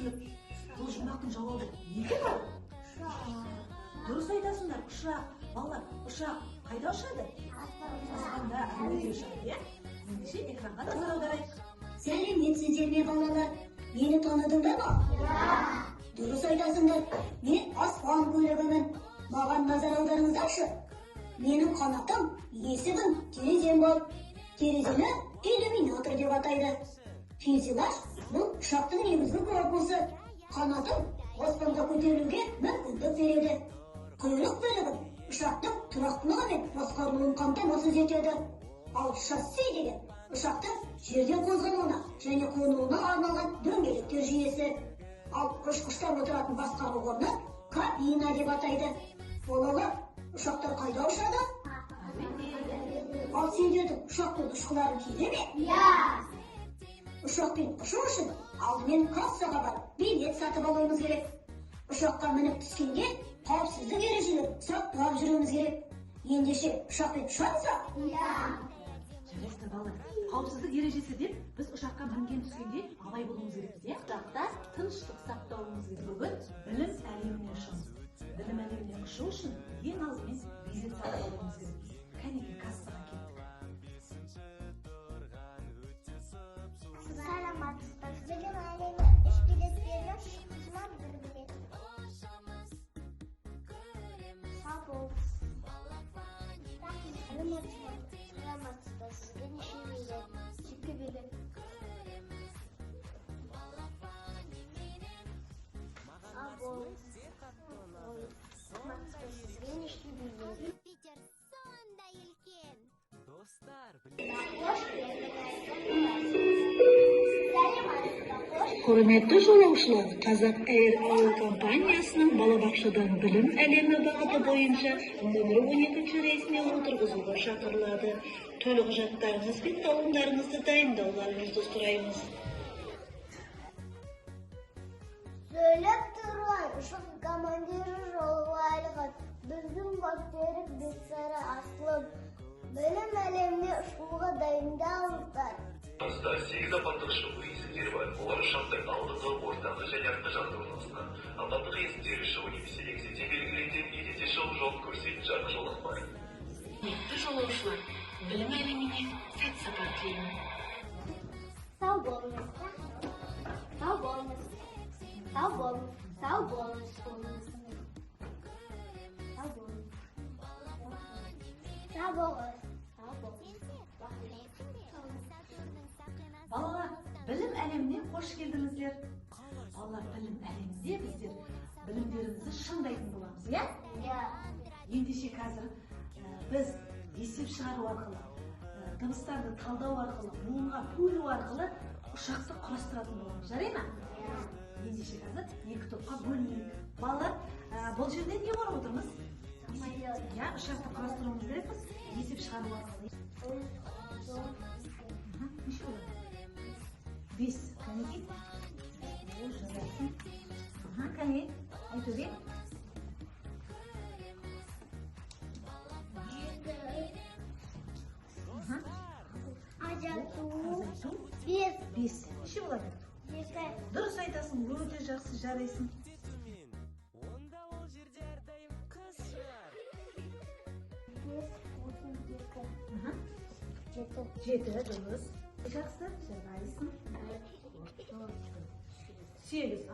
түсініп, бұл жұмбақтың жауабы неге бар? Дұрыс айтасыңдар, ұшақ. Балалар, ұшақ қайда ұшады? Аспанда, әуеде ұшады, иә? Ендеше экранға назар аударайық. Сәлеметсіздер ме балалар? Мені таныдыңдар ма? Дұрыс айтасыңдар. Мен аспан көлігімін. Маған назар аударыңыздаршы. Менің қанатым, есігім, терезем бар. Терезені иллюминатор деп атайды. Фюзеляж бұл ұшақтың негізгі корпусы. Қанатым аспанға көтерілуге мүмкіндік береді. Құйрық бөлігі ұшақтың тұрақтылығы мен басқарылуын қамтамасыз етеді. Ал шасси деген ұшақтың жерден қозғалуына және қонуына арналған дөңгелектер жүйесі. Ал ұшқыштар отыратын басқару орны кабина деп атайды. Балалар, ұшақтар қайда ұшады? Ал сендердің ұшақтың ұшқыларын кейде ме? Ұшақпен ұшу үшін алдымен кассаға барып билет сатып алуымыз керек. Ұшаққа мініп түскенде қауіпсіздік ережелерін сақтап жүруіміз керек. Ендеше ұшақпен ұшамыз ба? Жарайсыздар балалар, қауіпсіздік ережесі деп біз ұшаққа мінген түскенде абай болуымыз керек, иә? Ұшақта тыныштық сақтауымыз керек. Бүгін білім әлеміне ұшамыз. Білім әлеміне ұшу үшін ең алдымен билет сатып алуымыз керек. Кәнеки кассаға кеттік. Саламатсыздар. Білім әлемі үш билет берген қызынан бір билет. Сау болыңыз. Саламатсыздар. Сізге неше билет? 2 билет. Сау болыңыз. Саламатсыздар. Сізге неше билет? Питер сондай үлкен. Құрметті жолаушылар, Қазақ Air әуе компаниясының балабақшадан білім әлемі бағыты бойынша нөмір 12 рейсіне отырғызуға шақырылады. Төлқұжаттарыңыз бен талондарыңызды дайындауларыңызды сұраймыз. Söylep durmayın, ұшақ командирі жолы айлығы. Біздің бактерик Бексары Аслым. Білім әлеміне ұшуға дайындалыңыздар. 8 апаттық ұшуы есімдері бар. Олар ұшақтың алдыңғы, ортаңғы және артқы жақты орналасқан. Апаттық есімдері шығу немесе ексете белгіленген едете шығу жолын көрсететін жарық жолақ бар. Құрметті жолаушылар, білім әлеміне сәт сапар тілеймін. Сау болыңыз. Сау болыңыз. Сау болыңыз. Сау болыңыз. Сау болыңыз. Сау болыңыз. Балалар, білім әлеміне қош келдіңіздер. Балалар, білім әлемінде біздер білімдерімізді шыңдайтын боламыз, иә? Ендеше қазір біз есеп шығару арқылы, дыбыстарды талдау арқылы, буынға бөлу арқылы ұшақты құрастыратын боламыз, жарай ма? Ендеше қазір 2 топқа бөлінейік. Балалар, бұл жерде не көріп отырмыз? Я ұшақты құрастыруымыз керекпіз, есеп шығару арқылы. Неше болады? 5. Кәнеки? Жарайсың. Кәне, айтуге? 5. Неше болады? Дұрыс айтасың, өте жақсы жарайсың. Жеті, дұрыс. Жақсы, жарайсың. 8.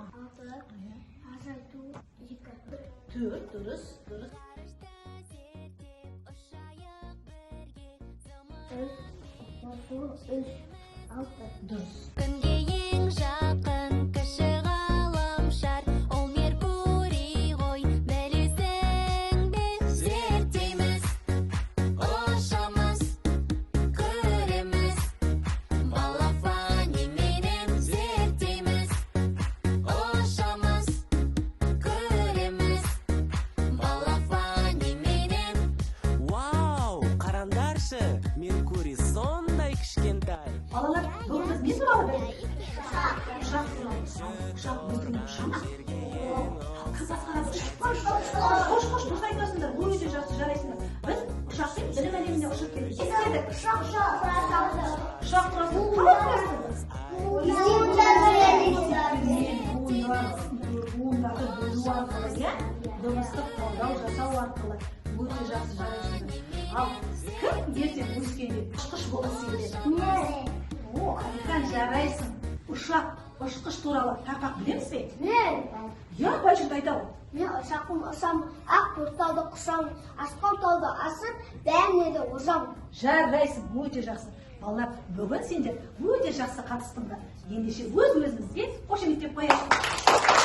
4, дұрыс. 6. Дұрыс. Күнге ең жақын кіші ғаламшар, ол Меркурий ғой, білесің бе? Зерттейміз, ұшамыз, көреміз, балафанименен зерттейміз, ұшамыз, көреміз, балафанименен. Вау, қараңдаршы, Меркурий сондай кішкентай. Балалар, бұл біз не туралы білдік? Ұшақ туралы. Ұшақ біздің ұшама. Кім басқарады ұшақ? Қош, дұрыс айтасыңдар, өте жақсы жарайсыңдар. Біз ұшақпен білім әлеміне ұшып келдік. Естедік. Ұшақ құрастырдық. Қалай құрастырдық? дыбыстық талдау жасау арқылы өте жақсы жарайсыңдар. Ал кім ертең өскенде ұшқыш болғысы келеді? О, Алихан, жарайсың. Ұшқыш туралы тақақ білеміз бе? Я бәлшімді айтамын. Мен ұшақпен ұшамын, ақ бұлттарды құшамын, аспан тауды асып, бәріне де ұшамын. Жарайсың, өте жақсы. Балалар, бүгін сендер өте жақсы қатыстыңдар. Ендеше өз-өзімізге қошеметтеп қояйық.